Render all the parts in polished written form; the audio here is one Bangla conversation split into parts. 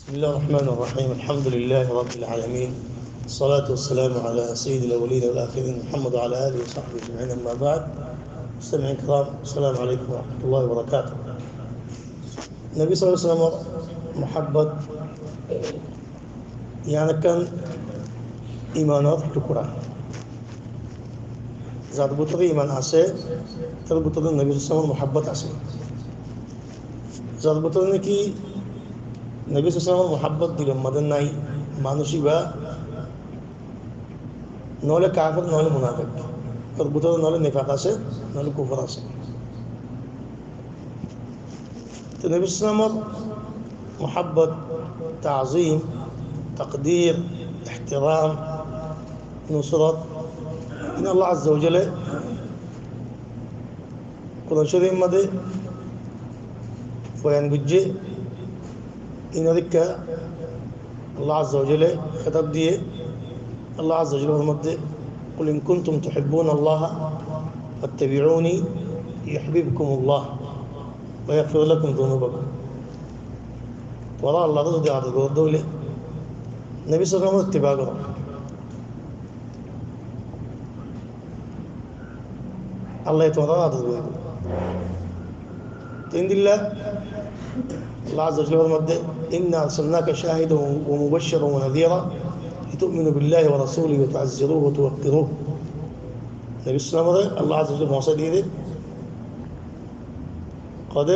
بسم الله الرحمن الرحيم. الحمد لله رب العالمين، الصلاة والسلام على سيد الأولين والآخرين محمد وعلى آله وصحبه أجمعين. أما بعد، مستمعين الكرام، السلام عليكم ورحمة الله وبركاته. النبي صلى الله عليه وسلم محبة يعني كان إيمانات تكرا ذات بطري إيمان عسى تر بطري النبي صلى الله عليه وسلم محبة عسى ذات بطري كي নবী সাল্লাল্লাহু মোহাব্বত দিল মদন নাই মানুষই বা নলে কাফের নলে মুনাফিক ওর ভিতরে নলে নিফাক আছে নলে কুফর আছে। তো নবী সাল্লাল্লাহু মোহাব্বত তাজিম তকদির احترام নুসরত ইন আল্লাহ আযজা ওয়া জাল্লা কোরআন শরীফের মধ্যে বয়ান করছে। ইনাদিকে আল্লাহ আযজা ওয়া জাল্লা খেতাব দিয়ে আল্লাহ আযজা ওয়া জাল্লার মধ্যে কুল ইন কুনতুম তুহিব্বুনাল্লাহা ফাত্তাবিউনি ইউহিব্বুকুমুল্লাহ ওয়া ইয়াগফির লাকুম যুনুবাকুম। তোমরা আল্লাহকে যদি আদর করো তাহলে নবী সাল্লাল্লাহু আলাইহি ওয়াসাল্লামের ইত্তিবা করো। আল্লাহ তোমরা আদর করবে। তিন দিল্লা الله عز وجل المبدأ إنا أرسلناك شاهدا ومبشرا ونذيرا لتؤمنوا بالله ورسوله وتعزروه وتوقروه. النبي صلى الله عليه وسلم الله عز وجل موصل إليه قد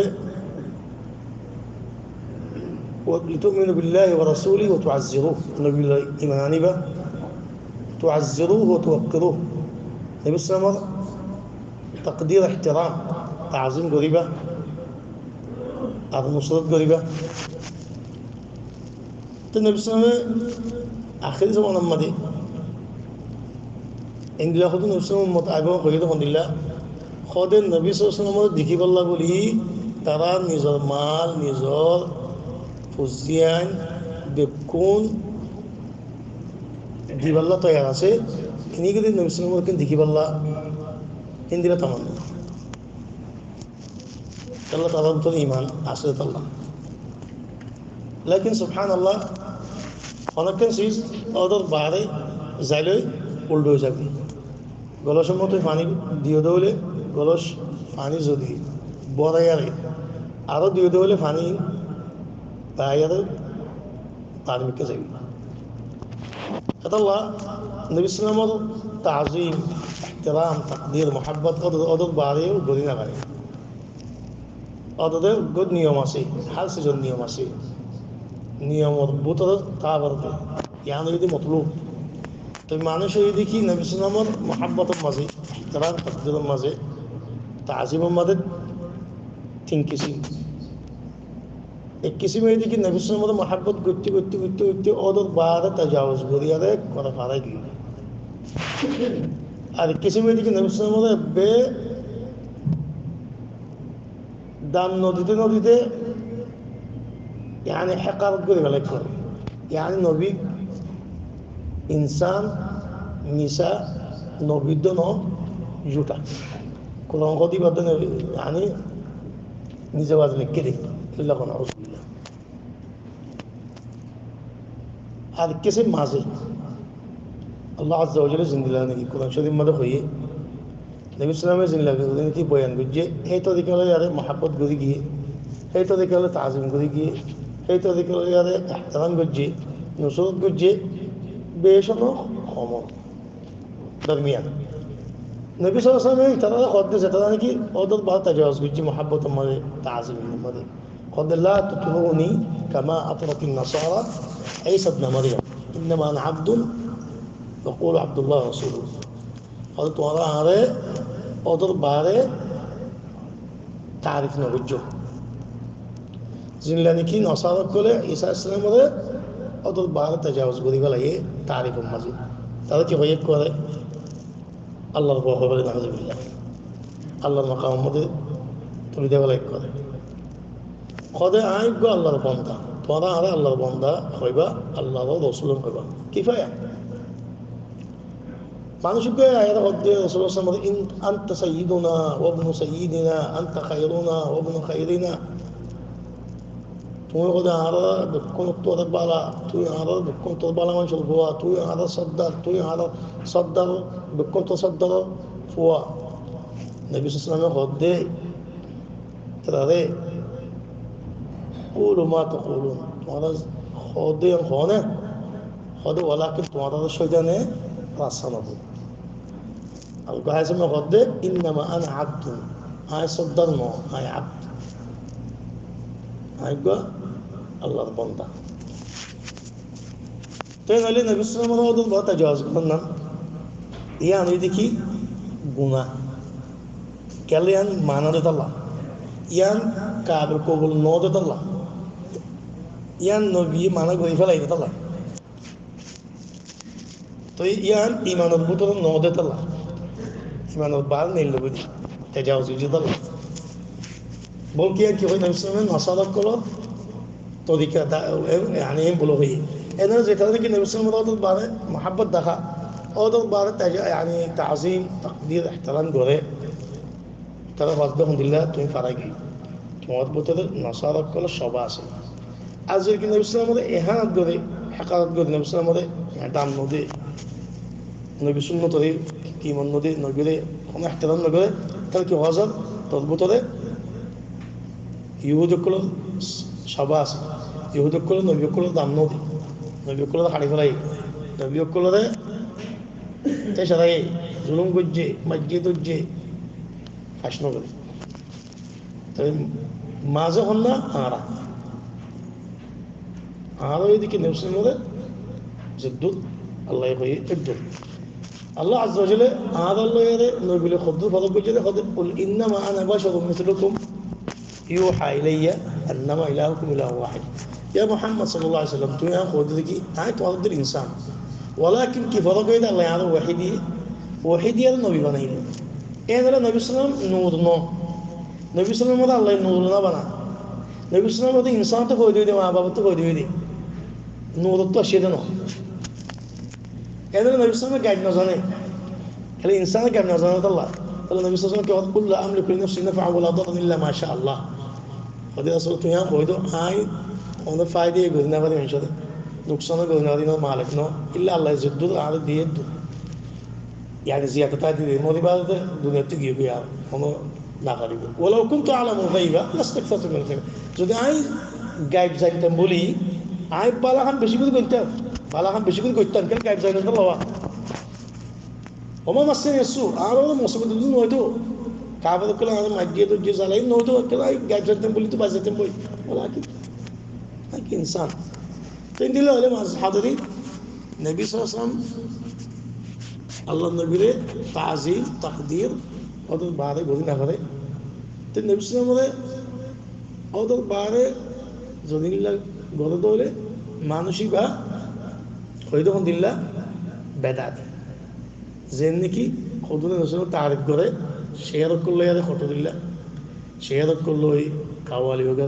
لتؤمنوا بالله ورسوله وتعزروه النبي إيماني به تعزروه وتوقروه. النبي صلى الله عليه وسلم تقدير احترام تعظيم قريبة আর নুসরত করিবা। তো নবী সাল্লাল্লাহু আলাইহি ওয়াসাল্লাম আখির জামানার মধ্যে ইংলা হতো নবী সাল্লাল্লাহু আলাইহি ওয়াসাল্লাম মোতাবেক হইতো হন্দিল্লা খোদে নবী সাল্লাল্লাহু আলাইহি ওয়াসাল্লাম দেখি বললা বলি তারা নিজের মাল নিজের ফুজিয়ান বেকুন দিবাল্লা তৈয়ার আছে। ইনি যদি নবী সাল্লাল্লাহু আলাইহি ওয়াসাল্লাম দেখি বললা হিন্দিলা তামান আল্লাহ তাআলার ভিতরে ঈমান আছে আল্লাহ। লেকিন সুবহানাল্লাহ অনেকক্ষণ সিজ ওদের বাইরে যাইলে উল্টো হয়ে যাবে। গলসের মতো পানি দিয়ে দেওয়ালে গলস পানি যদি বড়াইয়ারে আরও দিয়ে দেওয়ালে পানি বাইরে পানি মিকে যাবে। আল্লাহ নবী সাল্লাল্লাহু আলাইহি ওয়াসাল্লামের তাজিম ইহতিরাম তাকদীর মুহাব্বত ওদের বাইরেও গড়ি না পারে। ওদের গুড নিয়ম আছে, হাল সিজন নিয়ম আছে, নিয়মর ভিতরে তা বলতে ইয়ান যদি মতলুব তো মানুষ যদি কি নবী সাল্লাল্লাহু আলাইহি ওয়াসাল্লামের মুহাব্বতের মাঝে ইহতিরাম তাকদীরের মাঝে তাজিমের মাঝে তিন কিসিম। এক কিসিমে যদি কি নবী সাল্লাল্লাহু আলাইহি ওয়াসাল্লামের মুহাব্বত করতে করতে করতে করতে ওদের বাইরে তাজাউজ করিয়ারে করা পারে কি। আর এক কিসিমে যদি কি নবী সাল্লাল্লাহু আলাইহি ওয়াসাল্লামের বে দাম নদীতে নদীতে يعني حقارت করে ফেলে করে يعني নবী ইনসান নিসা নবীদ্য ন জুটা কোরআন কদি বাদ يعني নিজে বাদ লিখে দেখ ইল্লা কোন রাসূলুল্লাহ। আর কিসে মাঝে আল্লাহ আযজা ওয়া জাল্লা জিন্দিলা নাকি কোরআন শরীফ মধ্যে হয়ে নবী সাল্লাল্লাহু আলাইহি ওয়াসাল্লাম কি বয়ান করছে এই তো দেখে হলো यार मोहब्बत করে গিয়ে এই তো দেখে হলো তাজিম করে গিয়ে এই তো দেখে হলো यार ইহতিরাম করছে নুসরত করছে বেশনো কম দরমিয়ান। নবী সাল্লাল্লাহু আলাইহি ওয়াসাল্লাম তারা খোদে যেটা নাকি ওদের বাত তাজাউজ করছে মোহব্বত মধ্যে তাজিমের মধ্যে قد لا تطروني كما أطرت النصارى عيسى ابن مريم إنما أنا عبد وقول عبد الله ورسوله। और तुम्हारा ওদের বারে তারিফ নবুজ্জ জিনলা নাকি নসারত করে ঈসা ইসলামের ওদের বারে তাজাউজ করি লাগে তারিফের মাঝে তারা কি হয়ে করে আল্লাহর বলে নাউজুবিল্লাহ আল্লাহর মাকাম মধ্যে তুলে দেওয়া লাইক করে খদে আইব আল্লাহর বন্দা তোমরা আরে আল্লাহর বন্দা হইবা আল্লাহর রাসূল হইবা কিফায়া মানুষকে আয়াত মধ্যে রাসূলুল্লাহ সাল্লাল্লাহু আলাইহি ওয়াসাল্লাম আনতা সাইয়্যিদুনা ওয়া ইবনু সাইয়্যিদিনা আনতা খায়রুনা ওয়া ইবনু খায়রিনা তুই ওদের আরো বেক্ষণ তোদের বালা তুই আরো বেক্ষণ তোর বালা মানুষ ফুয়া তুই আরো সর্দার তুই আরো সর্দার বেক্ষণ তোর সর্দার ফুয়া নবী ইসলামে হদ্দে তারে قولوا ما تقولون তোমার হদে হনে হদে ওলাকে তোমার শয়তানে রাসানাবু আর গায়ে সময় হদে ইন্নামা আনা আব্দুন আয় সর্দার ন আয় আব্দ আয় গো আল্লাহর বান্দা তো নইলে নবী সাল্লাল্লাহু আলাইহি ওয়াসাল্লাম বহুত তাজাওয়াজ করেন না ইয়ান ওই দেখি গুনাহ কেলিয়ান মানা দেতাল্লাহ ইয়ান কাবর কবুল ন দেতাল্লাহ ইয়ান নবী মানা গই ফেলাই দেতাল্লাহ তো ইয়ান ইমানের ভিতর ন দেতাল্লাহ ইমানের বার নিল বুঝি তাজাওয়াজ দেতাল্লাহ বল কি হয় নবী সাল্লাল্লাহু আলাইহি ওয়াসাল্লাম করো তরিকা يعني بلو هي انا زي كده كده النبي صلى الله عليه وسلم محبه دخا او ده بار يعني تعظيم تقدير احترام غره ترى واسبهم بالله তুমি ফারাগি তোমার ভিতরে নসারা কল সব আছে আজ কি নবী সাল্লাল্লাহু আলাইহি ওয়াসাল্লাম এহানত করে হাকারত করে নবী সাল্লাল্লাহু আলাইহি ওয়াসাল্লাম দাম নদী নবী সুন্নাত রে কি মন নদী নবীরে কোন احترام নগরে তার কি হযর তোর ভিতরে ইহুদ কল সব আছে ইহুদ কল নবী কল দাম নদী নবী কল হাড়ি ফেলাই নবী কল রে তে সারাই জুলুম গজ্জে মসজিদ উজ্জে ফাশনো করে তাই মাঝে হন না আরো এদিকে নেমসের মধ্যে জিদ্দুল আল্লাহ হয়ে জিদ্দুল আল্লাহ আজ্জা ওয়াজাল্লা আল্লাহ এর নবীলে খদ্দুর ফদক গজ্জে খদ্দুর কুল ইন্নামা আনা বাশারুম মিসলুকুম ইউহা ইলাইয়া আন্নামা ইলাহুকুম ইলাহুন ওয়াহিদ ইয়া মুহাম্মদ সাল্লাল্লাহু আলাইহি ওয়াসাল্লাম তুমি খোদ দেখি আই তোমাদের ইনসান ওয়ালাকিন কি ফরক হইছে আল্লাহ আর ওয়াহিদি আর নবী বানাইলো এনরা নবী সাল্লাল্লাহু আলাইহি ওয়াসাল্লাম নূর ন নবী সাল্লাল্লাহু আলাইহি ওয়াসাল্লাম আল্লাহ নূর না বানা নবী সাল্লাল্লাহু আলাইহি ওয়াসাল্লাম ইনসান তো কই দিই মা বাবা তো কই দিই নূর তো আসে না এনরা নবী সাল্লাল্লাহু আলাইহি ওয়াসাল্লাম গাইড না জানে খালি ইনসান গাইড না জানে আল্লাহ তাহলে নবী সাল্লাল্লাহু আলাইহি ওয়াসাল্লাম কে কুল লা আমলিকু লিনাফসি নাফআ ওয়া লা দাররা ইল্লা মা শা আল্লাহ ওদের আসলে তুই কই দো আই ওদের ফায়দা গজনা বারে ইনশাআল্লাহ নুকসান গজনা দিনা মালিক ন ইল্লা আল্লাহ জিদ্দুল আর দিয়ে يعني زيادة هذه الموضوعات دنيا تجي بيها هم لا غريبة ولو كنت أعلم الغيبة لاستكثرت من الخير যদি আই গায়েব যাইতাম বলি আই বালা খান বেশি করে কইতাম বালা খান বেশি করে কইতাম কেন গায়েব যাইতাম তো বাবা ওমা মাসেন ইয়াসু আর ওর মুসিবত দিন হয়তো কাবা তো কলা আমার মাইয়ে তো যে জ্বালাই নয়তো কেলা গায়েব যাইতাম বলি তো বাজাইতাম বই ওলা কি ইনসান তো ইন্দিলে হলে মাস হাদরি নবী সাল্লাল্লাহু আলাইহি ওয়াসাল্লাম আল্লাহ নবীরে তাজিম তাকদীর ওদের বারে বলি না করে তো নবী সাল্লাল্লাহু আলাইহি ওয়াসাল্লাম ওদের বারে জদিল্লাহ গড় দলে মানসিক বা হয়তো দিল্লাহ বেদাত যেন নাকি খদুনে রসুল তারিফ করে শেয়ার করলো ইয়ারে খটো দিল্লা শেয়ার করলো ওই কাওয়ালি হোক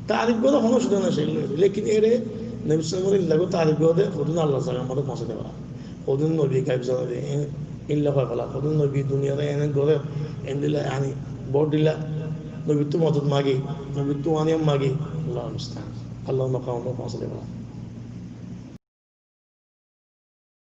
তারিফ করে সমস্যা না সেগুলো লেকিন এরে নবী সাল্লাল্লাহু আলাইহি ওয়াসাল্লাম তারিফ করে খদুন আল্লাহ সালাম মধ্যে পৌঁছে দেওয়া خذون النبي كيف زاد إلا فلا خذون النبي الدنيا ده يعني غير عند الله يعني بود الله نبي تو مدد ماجي نبي تو أنيم ماجي الله المستعان الله مقام الله فاصله